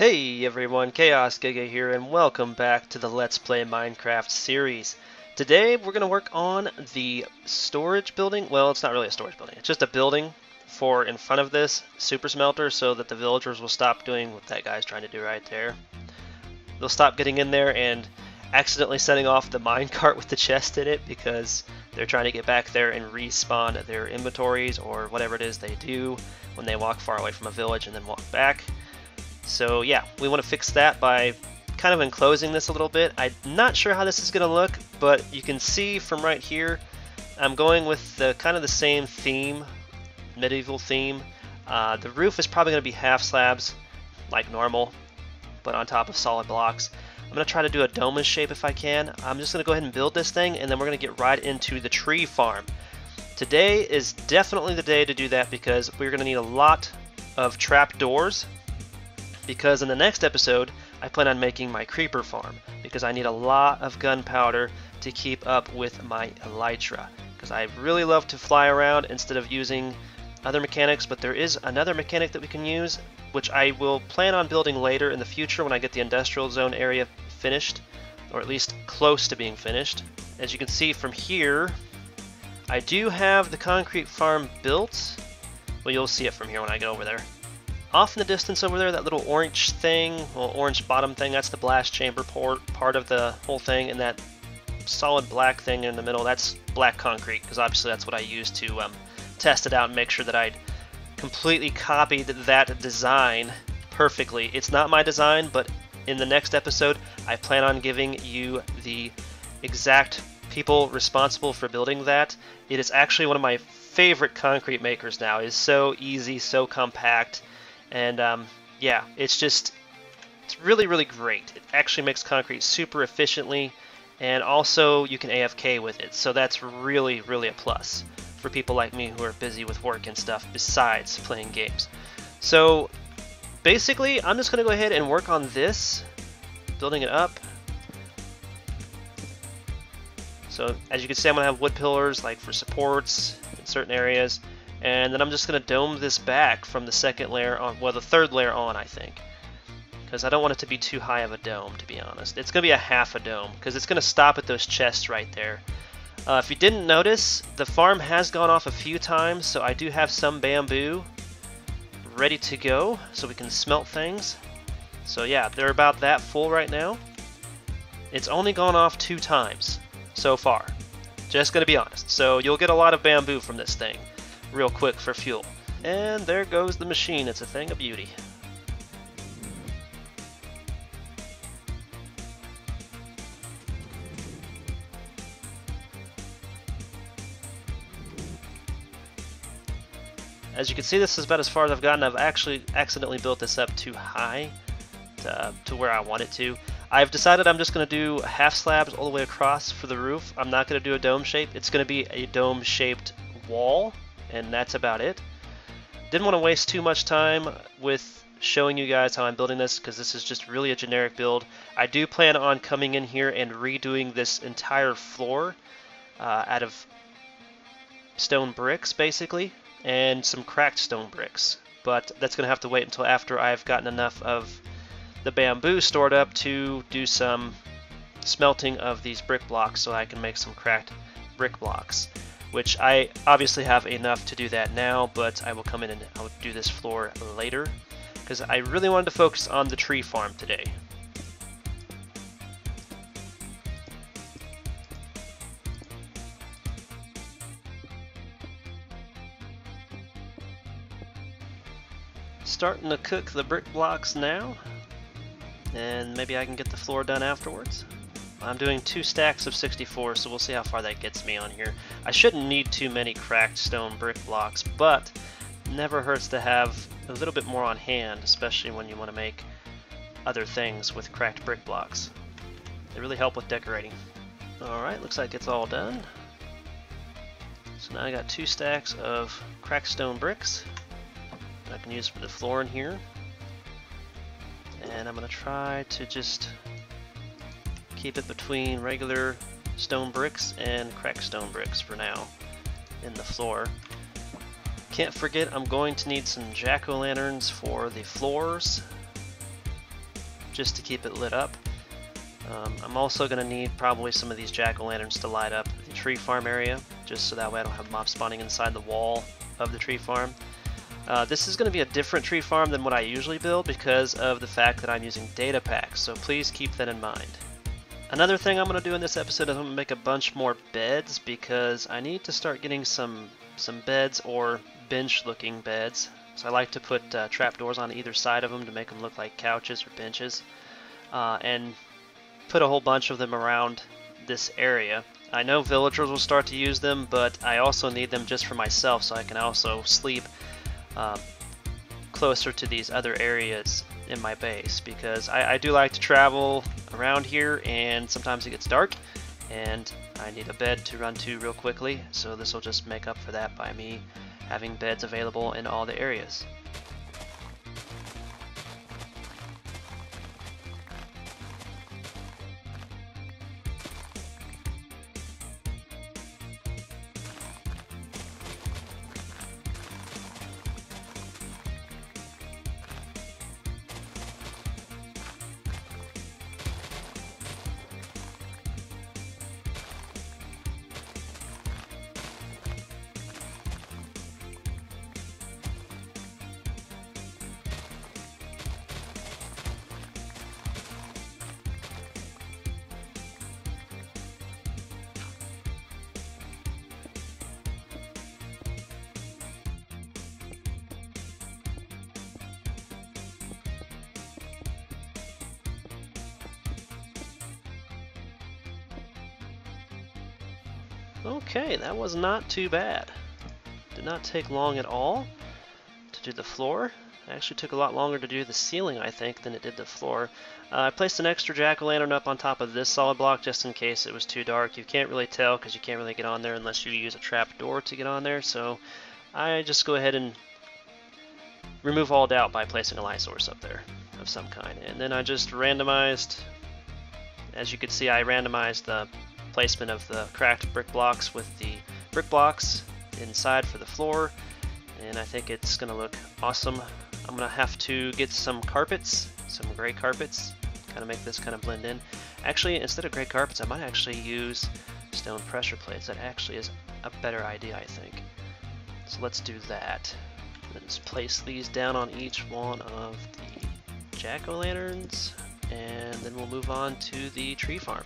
Hey everyone, Chaos Giga here, and welcome back to the Let's Play Minecraft series. Today we're going to work on the storage building. Well, it's not really a storage building, it's just a building for in front of this super smelter so that the villagers will stop doing what that guy's trying to do right there. They'll stop getting in there and accidentally setting off the minecart with the chest in it because they're trying to get back there and respawn their inventories or whatever it is they do when they walk far away from a village and then walk back. So yeah, we want to fix that by kind of enclosing this a little bit. I'm not sure how this is going to look, but you can see from right here, I'm going with the kind of the same theme, medieval theme. The roof is probably going to be half slabs, like normal, but on top of solid blocks. I'm going to try to do a dome shape if I can. I'm just going to go ahead and build this thing, and then we're going to get right into the tree farm. Today is definitely the day to do that because we're going to need a lot of trap doors. Because in the next episode, I plan on making my creeper farm because I need a lot of gunpowder to keep up with my elytra. Because I really love to fly around instead of using other mechanics, but there is another mechanic that we can use, which I will plan on building later in the future when I get the industrial zone area finished, or at least close to being finished. As you can see from here, I do have the concrete farm built. Well, you'll see it from here when I get over there. Off in the distance over there, that little orange thing, well, orange bottom thing, that's the blast chamber part of the whole thing, and that solid black thing in the middle, that's black concrete, because obviously that's what I used to test it out and make sure that I'd completely copied that design perfectly. It's not my design, but in the next episode, I plan on giving you the exact people responsible for building that. It is actually one of my favorite concrete makers now. It is so easy, so compact. And yeah, it's really, really great. It actually makes concrete super efficiently, and also you can AFK with it. So that's really, really a plus for people like me who are busy with work and stuff besides playing games. So basically, I'm just going to go ahead and work on this, building it up. So as you can see, I'm going to have wood pillars like for supports in certain areas. And then I'm just going to dome this back from the second layer on, well, the third layer on, I think. Because I don't want it to be too high of a dome, to be honest. It's going to be a half a dome, because it's going to stop at those chests right there. If you didn't notice, the farm has gone off a few times, so I do have some bamboo ready to go, so we can smelt things. So yeah, they're about that full right now. It's only gone off 2 times so far. Just going to be honest. So you'll get a lot of bamboo from this thing real quick for fuel. And there goes the machine. It's a thing of beauty. As you can see, this is about as far as I've gotten. I've actually accidentally built this up too high to where I want it to. I've decided I'm just going to do half slabs all the way across for the roof. I'm not going to do a dome shape. It's going to be a dome shaped wall, and that's about it. Didn't want to waste too much time with showing you guys how I'm building this because this is just really a generic build. I do plan on coming in here and redoing this entire floor out of stone bricks basically, and some cracked stone bricks, but that's going to have to wait until after I've gotten enough of the bamboo stored up to do some smelting of these brick blocks so I can make some cracked brick blocks. Which I obviously have enough to do that now, but I will come in and I'll do this floor later because I really wanted to focus on the tree farm today. Starting to cook the brick blocks now, and maybe I can get the floor done afterwards. I'm doing 2 stacks of 64, so we'll see how far that gets me on here. I shouldn't need too many cracked stone brick blocks, but never hurts to have a little bit more on hand, especially when you want to make other things with cracked brick blocks. They really help with decorating. Alright, looks like it's all done. So now I got 2 stacks of cracked stone bricks that I can use for the floor in here. And I'm going to try to just keep it between regular stone bricks and cracked stone bricks for now in the floor. Can't forget I'm going to need some jack-o'-lanterns for the floors. just to keep it lit up. I'm also going to need probably some of these jack-o'-lanterns to light up the tree farm area, just so that way I don't have mobs spawning inside the wall of the tree farm. This is going to be a different tree farm than what I usually build because of the fact that I'm using DataPacks, so please keep that in mind. Another thing I'm going to do in this episode is I'm going to make a bunch more beds because I need to start getting some beds or bench-looking beds. So I like to put trapdoors on either side of them to make them look like couches or benches, and put a whole bunch of them around this area. I know villagers will start to use them, but I also need them just for myself so I can also sleep closer to these other areas in my base, because I do like to travel around here and sometimes it gets dark and I need a bed to run to real quickly, so this will just make up for that by me having beds available in all the areas. Okay, that was not too bad. Did not take long at all to do the floor. It actually took a lot longer to do the ceiling, I think, than it did the floor. I placed an extra jack-o'-lantern up on top of this solid block just in case it was too dark. You can't really tell because you can't really get on there unless you use a trap door to get on there, so I just go ahead and remove all doubt by placing a light source up there of some kind. And then I just randomized, as you can see, I randomized the placement of the cracked brick blocks with the brick blocks inside for the floor, and I think it's gonna look awesome. I'm gonna have to get some carpets, some gray carpets, kind of make this kind of blend in. Actually, instead of gray carpets, I might actually use stone pressure plates. That actually is a better idea, I think. So let's do that. Let's place these down on each one of the jack-o'-lanterns, and then we'll move on to the tree farm.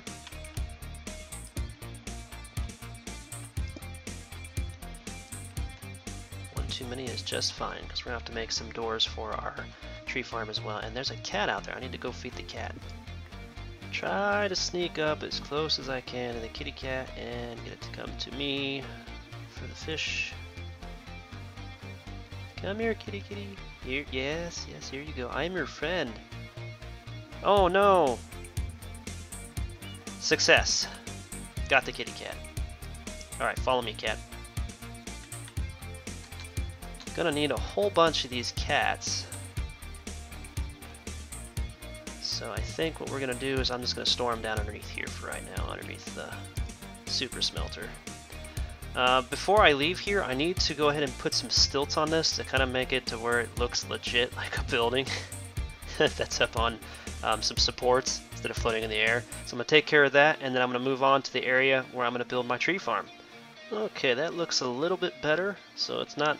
Too many is just fine because we're gonna have to make some doors for our tree farm as well. And there's a cat out there. I need to go feed the cat. Try to sneak up as close as I can to the kitty cat and get it to come to me for the fish. Come here, kitty kitty. Here, yes, here you go. I'm your friend. Oh no! Success. Got the kitty cat. Alright, follow me, cat. Gonna need a whole bunch of these cats. So I think what we're gonna do is I'm just gonna store them down underneath here for right now, underneath the super smelter. Before I leave here, I need to go ahead and put some stilts on this to kind of make it to where it looks legit like a building that's up on some supports instead of floating in the air. So I'm gonna take care of that, and then I'm gonna move on to the area where I'm gonna build my tree farm. Okay, that looks a little bit better, so it's not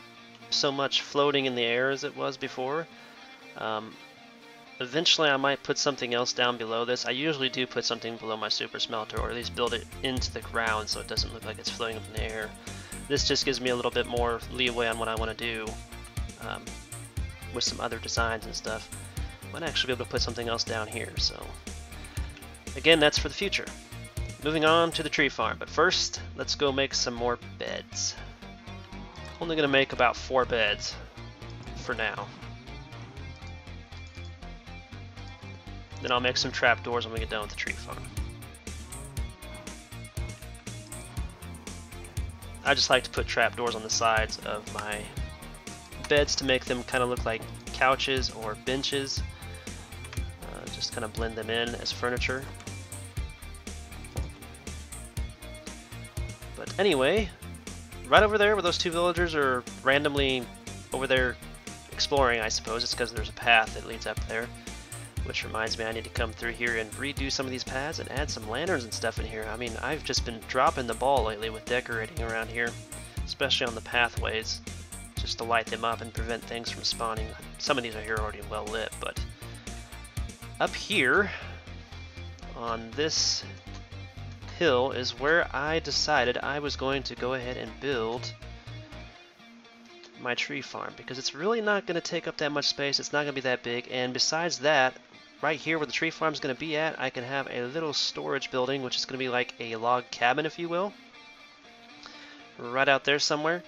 so much floating in the air as it was before. Eventually I might put something else down below this. I usually do put something below my super smelter, or at least build it into the ground so it doesn't look like it's floating up in the air. This just gives me a little bit more leeway on what I want to do with some other designs and stuff. Might actually be able to put something else down here, so again, that's for the future. Moving on to the tree farm, but first let's go make some more beds. Only gonna make about 4 beds for now. Then I'll make some trapdoors when we get done with the tree farm. I just like to put trapdoors on the sides of my beds to make them kind of look like couches or benches. Just kind of blend them in as furniture. But anyway, right over there where those 2 villagers are randomly over there exploring, I suppose it's because there's a path that leads up there. Which reminds me, I need to come through here and redo some of these paths and add some lanterns and stuff in here. I mean, I've just been dropping the ball lately with decorating around here, especially on the pathways, just to light them up and prevent things from spawning. Some of these are here already well lit, but up here on this hill is where I decided I was going to go ahead and build my tree farm, because it's really not going to take up that much space. It's not going to be that big, and besides that, right here where the tree farm is going to be at, I can have a little storage building, which is going to be like a log cabin, if you will, right out there somewhere,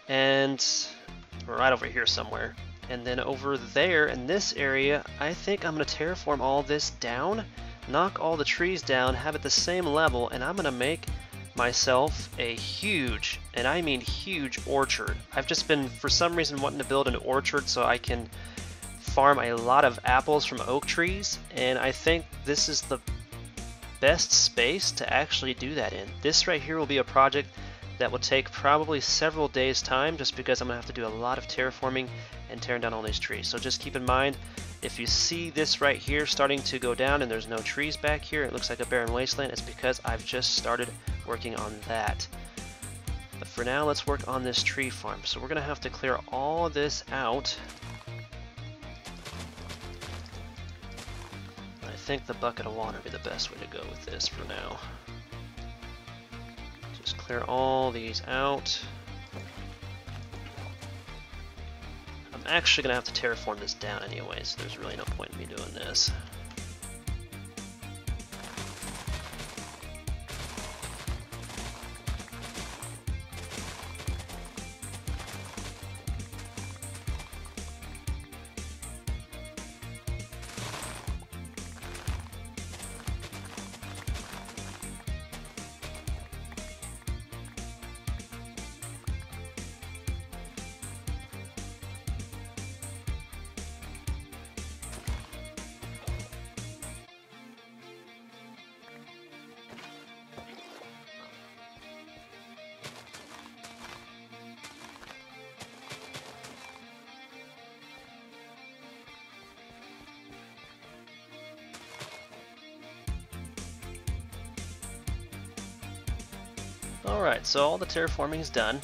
and right over here somewhere. And then over there in this area, I think I'm going to terraform all this down, knock all the trees down, have it the same level, and I'm going to make myself a huge, and I mean huge, orchard. I've just been, for some reason, wanting to build an orchard so I can farm a lot of apples from oak trees, and I think this is the best space to actually do that in. This right here will be a project that will take probably several days time, just because I'm going to have to do a lot of terraforming and tearing down all these trees. So just keep in mind, if you see this right here starting to go down and there's no trees back here, it looks like a barren wasteland, it's because I've just started working on that. But for now, let's work on this tree farm. So we're going to have to clear all this out. I think the bucket of water would be the best way to go with this for now. Just clear all these out. I'm actually going to have to terraform this down anyway, so there's really no point in me doing this. Alright, so all the terraforming is done.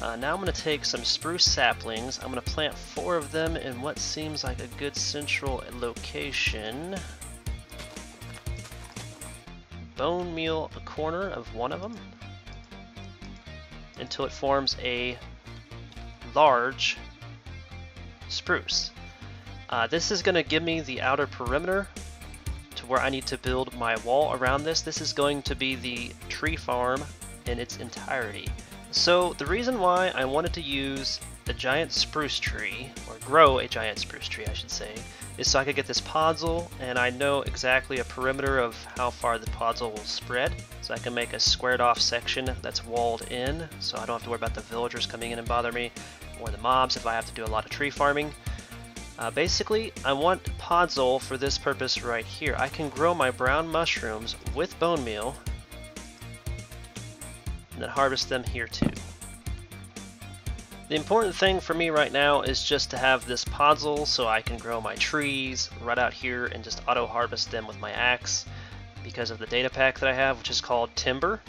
Now I'm going to take some spruce saplings. I'm going to plant 4 of them in what seems like a good central location. Bone meal a corner of one of them until it forms a large spruce. This is going to give me the outer perimeter to where I need to build my wall around this. This is going to be the tree farm in its entirety. So the reason why I wanted to use a giant spruce tree, or grow a giant spruce tree I should say, is so I could get this podzol, and I know exactly a perimeter of how far the podzol will spread, so I can make a squared off section that's walled in, so I don't have to worry about the villagers coming in and bother me, or the mobs if I have to do a lot of tree farming. Basically, I want podzol for this purpose right here. I can grow my brown mushrooms with bone meal, and then harvest them here too. The important thing for me right now is just to have this podzol so I can grow my trees right out here and just auto harvest them with my axe because of the data pack that I have, which is called Timber.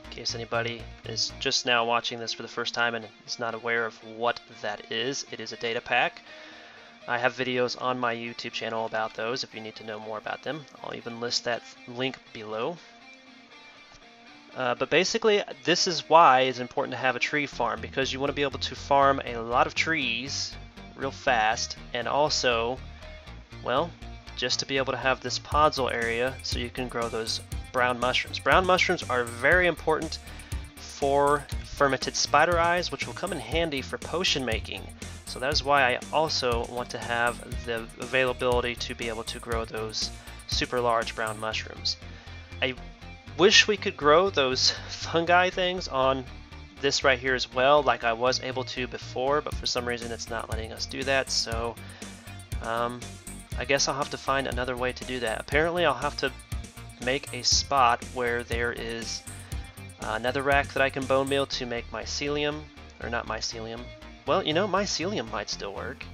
In case anybody is just now watching this for the first time and is not aware of what that is, it is a data pack. I have videos on my YouTube channel about those if you need to know more about them. I'll even list that link below. But basically, this is why it's important to have a tree farm, because you want to be able to farm a lot of trees real fast, and also, well, just to be able to have this podzol area so you can grow those brown mushrooms. Brown mushrooms are very important for fermented spider eyes, which will come in handy for potion making. So that is why I also want to have the availability to be able to grow those super large brown mushrooms. I wish we could grow those fungi things on this right here as well, like I was able to before, but for some reason it's not letting us do that, so I guess I'll have to find another way to do that. Apparently I'll have to make a spot where there is netherrack that I can bone meal to make mycelium, or not mycelium. Well, you know, mycelium might still work.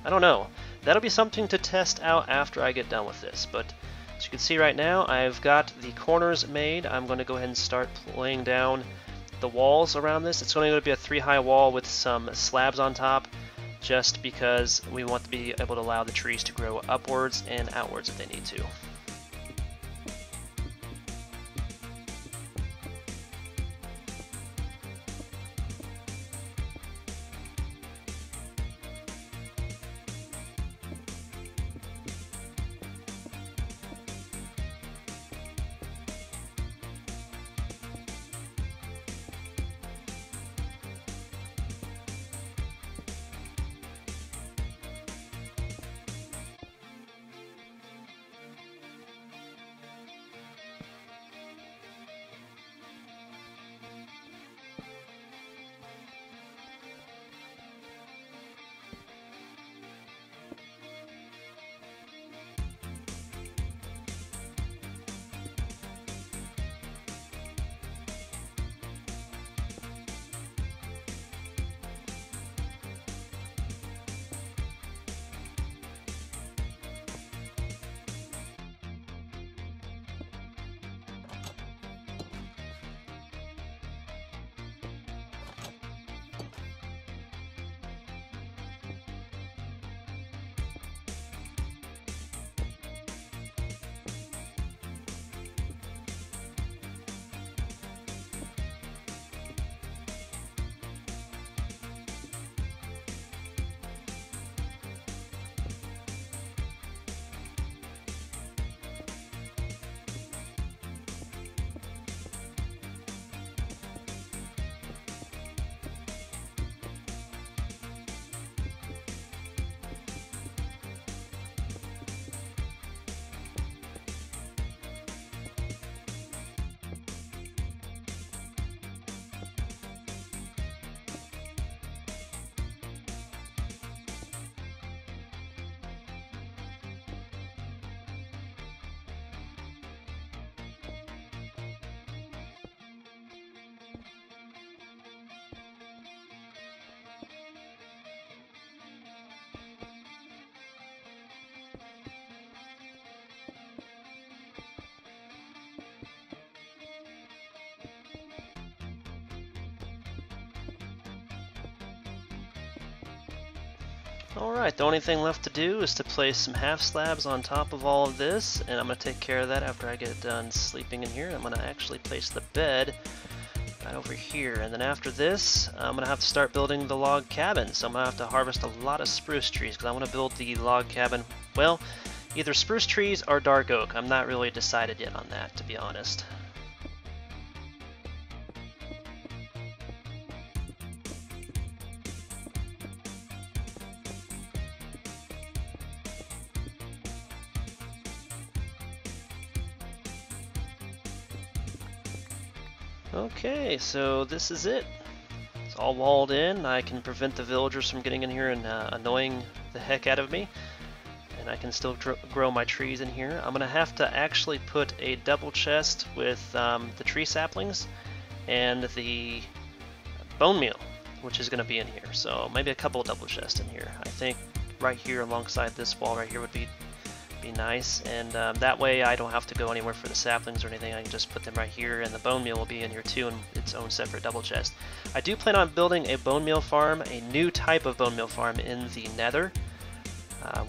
I don't know. That'll be something to test out after I get done with this, but as you can see right now, I've got the corners made. I'm going to go ahead and start laying down the walls around this. It's going to be a 3-high wall with some slabs on top, just because we want to be able to allow the trees to grow upwards and outwards if they need to. Alright, the only thing left to do is to place some half slabs on top of all of this, and I'm going to take care of that after I get done sleeping in here. I'm going to actually place the bed right over here, and then after this I'm going to have to start building the log cabin. So I'm going to have to harvest a lot of spruce trees because I want to build the log cabin, well, either spruce trees or dark oak. I'm not really decided yet on that, to be honest. Okay, so this is it. It's all walled in. I can prevent the villagers from getting in here and annoying the heck out of me. And I can still grow my trees in here. I'm going to have to actually put a double chest with the tree saplings and the bone meal, which is going to be in here. So maybe a couple of double chests in here. I think right here alongside this wall right here would be nice, and that way I don't have to go anywhere for the saplings or anything. I can just put them right here, and the bone meal will be in here too in its own separate double chest. I do plan on building a bone meal farm, a new type of bone meal farm in the nether,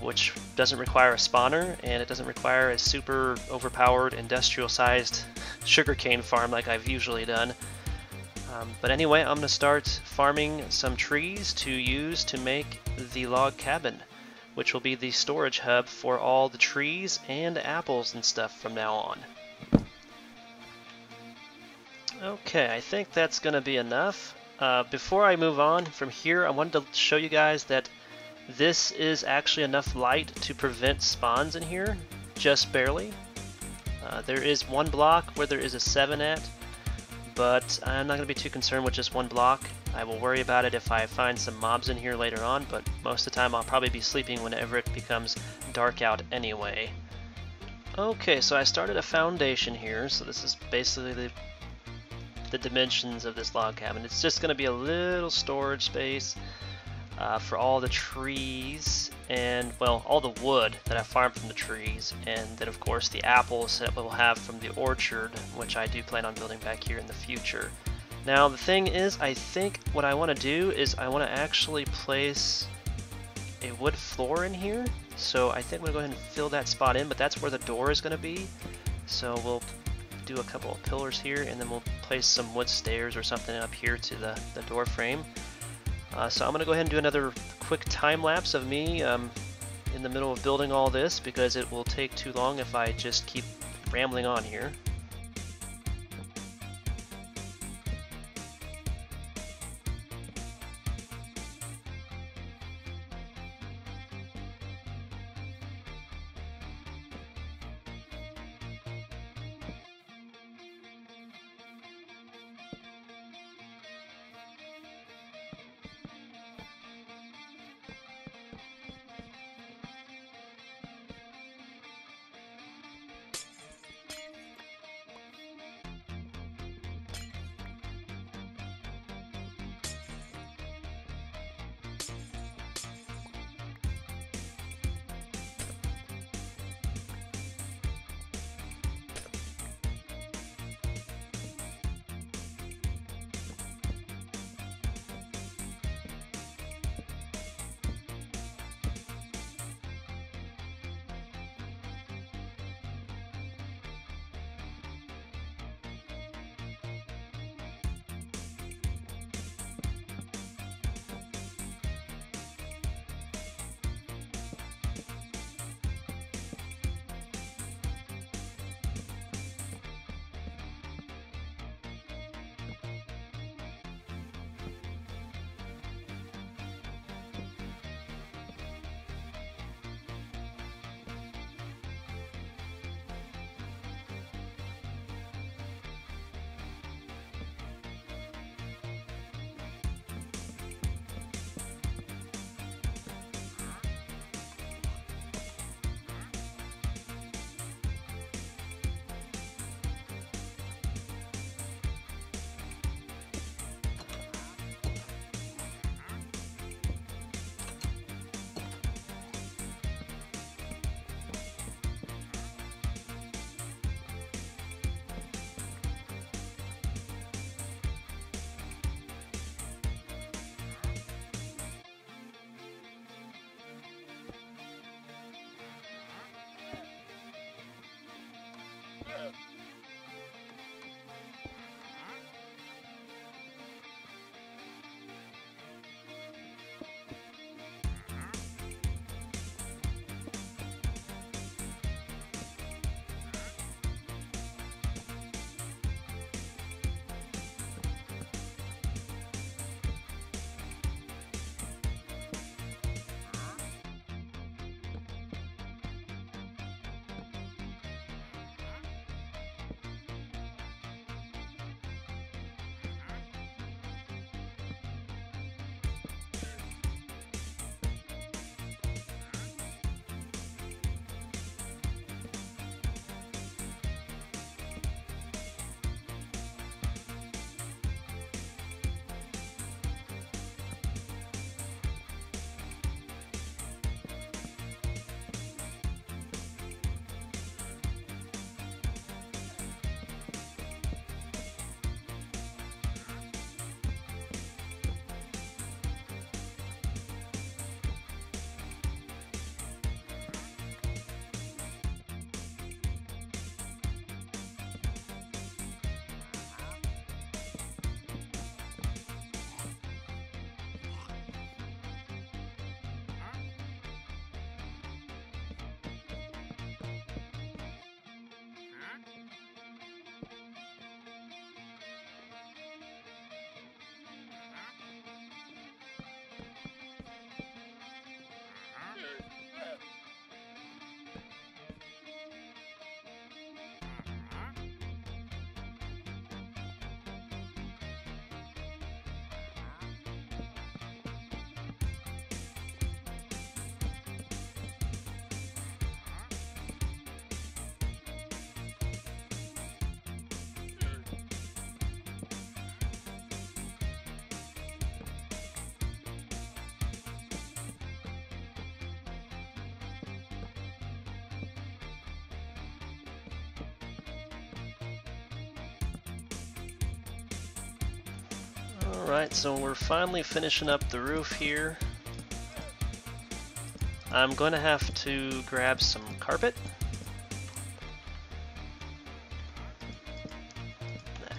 which doesn't require a spawner, and it doesn't require a super overpowered industrial sized sugarcane farm like I've usually done. But anyway, I'm going to start farming some trees to use to make the log cabin, which will be the storage hub for all the trees and apples and stuff from now on. Okay, I think that's going to be enough. Before I move on from here, I wanted to show you guys that this is actually enough light to prevent spawns in here, just barely. There is one block where there is a 7 at, but I'm not going to be too concerned with just one block. I will worry about it if I find some mobs in here later on, but most of the time I'll probably be sleeping whenever it becomes dark out anyway. Okay, so I started a foundation here, so this is basically the dimensions of this log cabin. It's just going to be a little storage space. for all the trees and, well, all the wood that I farmed from the trees, and then of course the apples that we'll have from the orchard, which I do plan on building back here in the future. Now the thing is, I think what I want to do is I want to actually place a wood floor in here. So I think I'm going to go ahead and fill that spot in, but that's where the door is going to be. So we'll do a couple of pillars here, and then we'll place some wood stairs or something up here to the door frame. So I'm going to go ahead and do another quick time lapse of me in the middle of building all this, because it will take too long if I just keep rambling on here. Alright, so we're finally finishing up the roof here. I'm going to have to grab some carpet.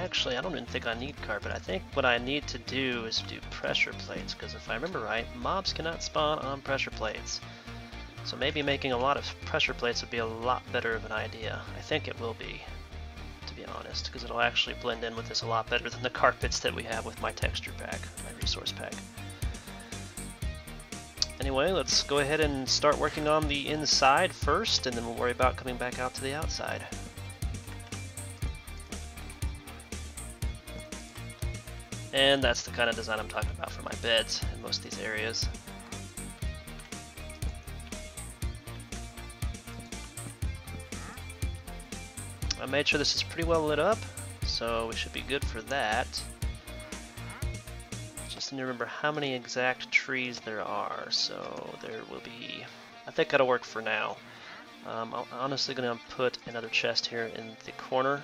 Actually, I don't even think I need carpet. I think what I need to do is do pressure plates, because if I remember right, mobs cannot spawn on pressure plates. So maybe making a lot of pressure plates would be a lot better of an idea. I think it will be, to be honest, because it'll actually blend in with this a lot better than the carpets that we have with my texture pack, my resource pack. Anyway, let's go ahead and start working on the inside first, and then we'll worry about coming back out to the outside. And that's the kind of design I'm talking about for my beds in most of these areas. I made sure this is pretty well lit up, so we should be good for that. Just need to remember how many exact trees there are, so there will be... I think that'll work for now. I'm honestly going to put another chest here in the corner,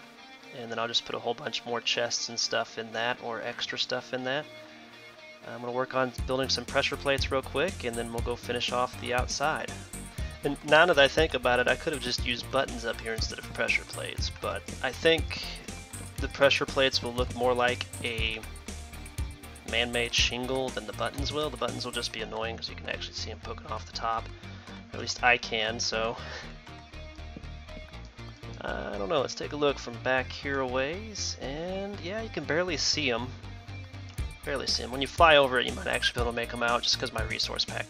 and then I'll just put a whole bunch more chests and stuff in that, or extra stuff in that. I'm going to work on building some pressure plates real quick, and then we'll go finish off the outside. And now that I think about it, I could have just used buttons up here instead of pressure plates, but I think the pressure plates will look more like a man-made shingle than the buttons will. The buttons will just be annoying because you can actually see them poking off the top. At least I can, so... I don't know, let's take a look from back here a ways, and yeah, you can barely see them. Barely see them. When you fly over it, you might actually be able to make them out just because of my resource pack.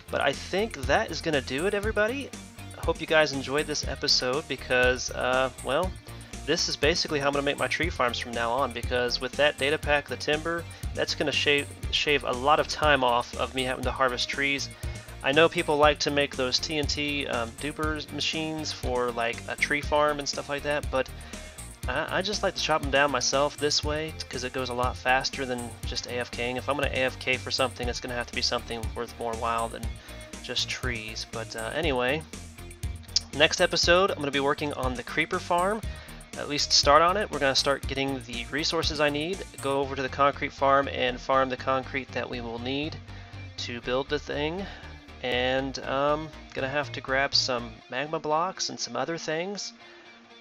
But I think that is going to do it, everybody. I hope you guys enjoyed this episode because, well, this is basically how I'm going to make my tree farms from now on, because with that data pack, the timber, that's going to shave a lot of time off of me having to harvest trees. I know people like to make those TNT duper machines for like a tree farm and stuff like that, but I just like to chop them down myself this way because it goes a lot faster than just AFKing. If I'm going to AFK for something, it's going to have to be something worth more while than just trees. But anyway, next episode I'm going to be working on the creeper farm. At least start on it. We're going to start getting the resources I need, go over to the concrete farm and farm the concrete that we will need to build the thing. And gonna have to grab some magma blocks and some other things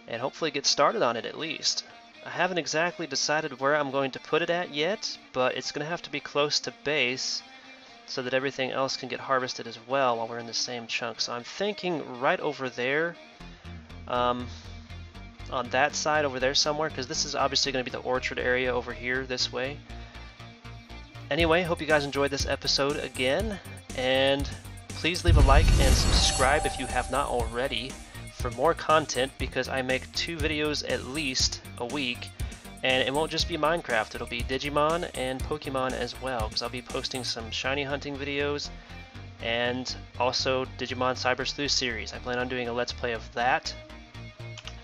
and hopefully get started on it at least. I haven't exactly decided where I'm going to put it at yet, but it's gonna have to be close to base so that everything else can get harvested as well while we're in the same chunk. So I'm thinking right over there, on that side over there somewhere, because this is obviously going to be the orchard area over here this way. Anyway, hope you guys enjoyed this episode again, and please leave a like and subscribe if you have not already for more content, because I make 2 videos at least a week, and it won't just be Minecraft, it'll be Digimon and Pokemon as well, because I'll be posting some shiny hunting videos and also Digimon Cyber Sleuth series. I plan on doing a Let's Play of that.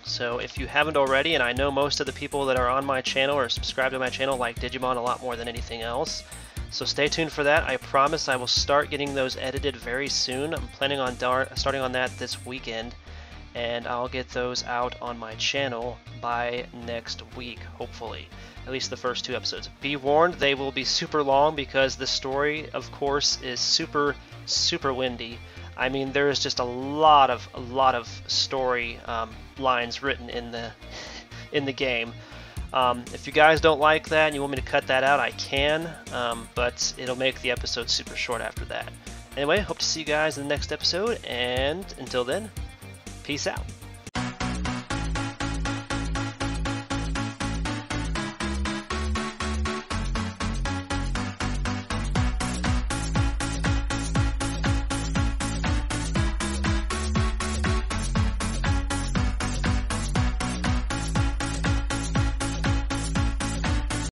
So if you haven't already, and I know most of the people that are on my channel or subscribed to my channel like Digimon a lot more than anything else, so stay tuned for that. I promise I will start getting those edited very soon. I'm planning on starting on that this weekend, and I'll get those out on my channel by next week, hopefully. At least the first 2 episodes. Be warned, they will be super long because the story, of course, is super, super windy. I mean, there is just a lot of story lines written in the game. If you guys don't like that and you want me to cut that out, I can, but it'll make the episode super short after that. Anyway, hope to see you guys in the next episode, and until then, peace out.